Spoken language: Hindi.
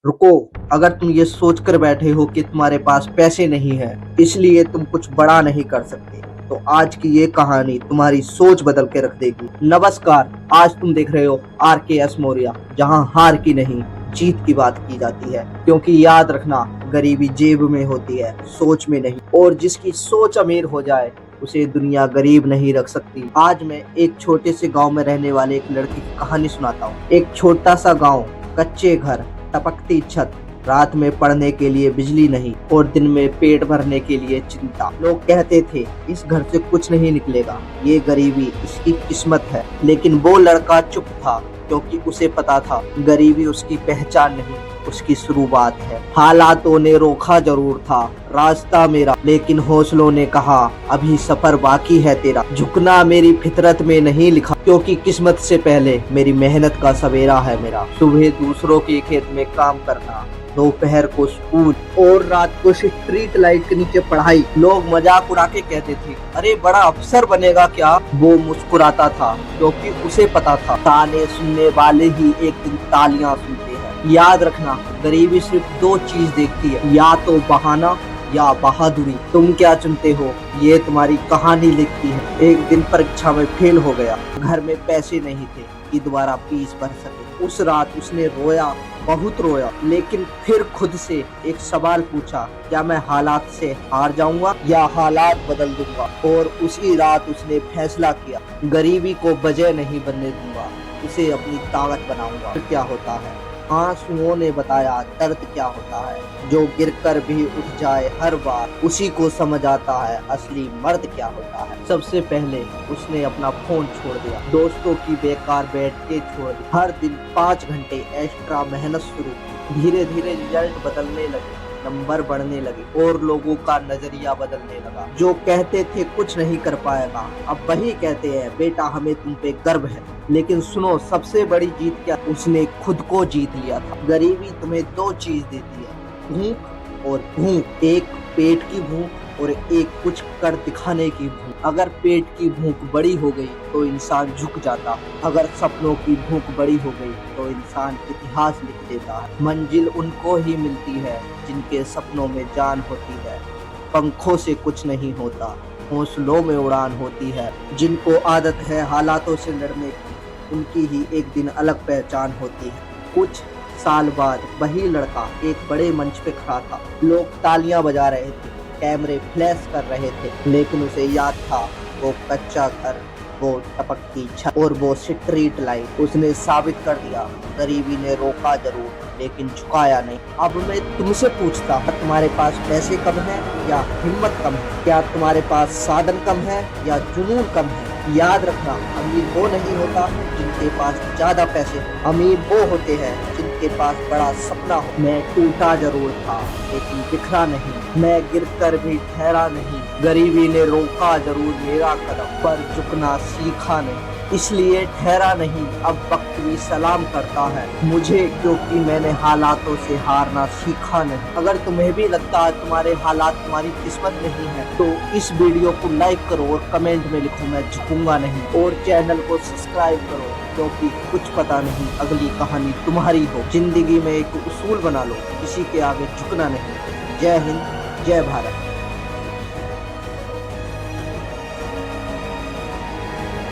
रुको। अगर तुम ये सोचकर बैठे हो कि तुम्हारे पास पैसे नहीं है इसलिए तुम कुछ बड़ा नहीं कर सकते, तो आज की ये कहानी तुम्हारी सोच बदल के रख देगी। नमस्कार, आज तुम देख रहे हो RKS मौर्य, जहां हार की नहीं जीत की बात की जाती है। क्योंकि याद रखना, गरीबी जेब में होती है, सोच में नहीं। और जिसकी सोच अमीर हो जाए उसे दुनिया गरीब नहीं रख सकती। आज मैं एक छोटे से गांव में रहने वाले एक लड़की की कहानी सुनाता हूँ। एक छोटा सा गांव, कच्चे घर, टपकती छत, रात में पढ़ने के लिए बिजली नहीं और दिन में पेट भरने के लिए चिंता। लोग कहते थे इस घर से कुछ नहीं निकलेगा, ये गरीबी इसकी किस्मत है। लेकिन वो लड़का चुप था, क्योंकि उसे पता था गरीबी उसकी पहचान नहीं, उसकी शुरुआत है। हालातों ने रोका जरूर था रास्ता मेरा, लेकिन हौसलों ने कहा अभी सफर बाकी है तेरा। झुकना मेरी फितरत में नहीं लिखा, क्योंकि किस्मत से पहले मेरी मेहनत का सवेरा है मेरा। सुबह दूसरों के खेत में काम करना, दोपहर को स्कूल और रात को स्ट्रीट लाइट के नीचे पढ़ाई। लोग मजाक उड़ा के कहते थे अरे बड़ा अफसर बनेगा क्या। वो मुस्कुराता था, क्योंकि उसे पता था ताने सुनने वाले ही एक दिन तालियां सुनते हैं। याद रखना, गरीबी सिर्फ दो चीज देखती है, या तो बहाना या बहादुरी। तुम क्या चुनते हो ये तुम्हारी कहानी लिखती है। एक दिन परीक्षा में फेल हो गया, घर में पैसे नहीं थे कि दोबारा फीस भर सके। उस रात उसने रोया, बहुत रोया, लेकिन फिर खुद से एक सवाल पूछा, क्या मैं हालात से हार जाऊंगा या हालात बदल दूंगा। और उसी रात उसने फैसला किया, गरीबी को वजह नहीं बनने दूंगा, उसे अपनी ताकत बनाऊंगा। फिर क्या होता है, आंसुओं ने बताया दर्द क्या होता है। जो गिरकर भी उठ जाए हर बार, उसी को समझ आता है असली मर्द क्या होता है। सबसे पहले उसने अपना फोन छोड़ दिया, दोस्तों की बेकार बैठकें छोड़ दी, हर दिन 5 घंटे एक्स्ट्रा मेहनत शुरू की। धीरे धीरे रिजल्ट बदलने लगे, नंबर बढ़ने लगे और लोगों का नजरिया बदलने लगा। जो कहते थे कुछ नहीं कर पाएगा, अब वही कहते हैं बेटा हमें तुम पे गर्व है। लेकिन सुनो, सबसे बड़ी जीत क्या, उसने खुद को जीत लिया था। गरीबी तुम्हें दो चीज देती है, भूख और भूख। एक पेट की भूख और एक कुछ कर दिखाने की भूख। अगर पेट की भूख बड़ी हो गई तो इंसान झुक जाता, अगर सपनों की भूख बड़ी हो गई तो इंसान इतिहास लिख देता है। मंजिल उनको ही मिलती है जिनके सपनों में जान होती है। पंखों से कुछ नहीं होता, हौसलों में उड़ान होती है। जिनको आदत है हालातों से लड़ने की, उनकी ही एक दिन अलग पहचान होती है। कुछ साल बाद वही लड़का एक बड़े मंच पे खड़ा था, लोग तालियां बजा रहे थे, कैमरे फ्लैश कर रहे थे, लेकिन उसे याद था वो कच्चा घर, वो टपकती छत और वो स्ट्रीट लाइट। उसने साबित कर दिया, गरीबी ने रोका जरूर लेकिन झुकाया नहीं। अब मैं तुमसे पूछता, तुम्हारे पास पैसे कम है या हिम्मत कम है? क्या तुम्हारे पास साधन कम है या जुनून कम है? याद रखना, अमीर वो नहीं होता जिनके पास ज्यादा पैसे हो, अमीर वो होते हैं जिनके पास बड़ा सपना हो। मैं टूटा जरूर था लेकिन बिखरा नहीं, मैं गिरकर भी ठहरा नहीं। गरीबी ने रोका जरूर मेरा कदम, पर झुकना सीखा नहीं, इसलिए ठहरा नहीं। अब वक्त भी सलाम करता है मुझे, क्योंकि मैंने हालातों से हारना सीखा नहीं। अगर तुम्हें भी लगता है तुम्हारे हालात तुम्हारी किस्मत नहीं है, तो इस वीडियो को लाइक करो और कमेंट में लिखो मैं झुकूंगा नहीं। और चैनल को सब्सक्राइब करो, क्योंकि कुछ पता नहीं अगली कहानी तुम्हारी हो। जिंदगी में एक उसूल बना लो, किसी के आगे झुकना नहीं। जय हिंद, जय भारत।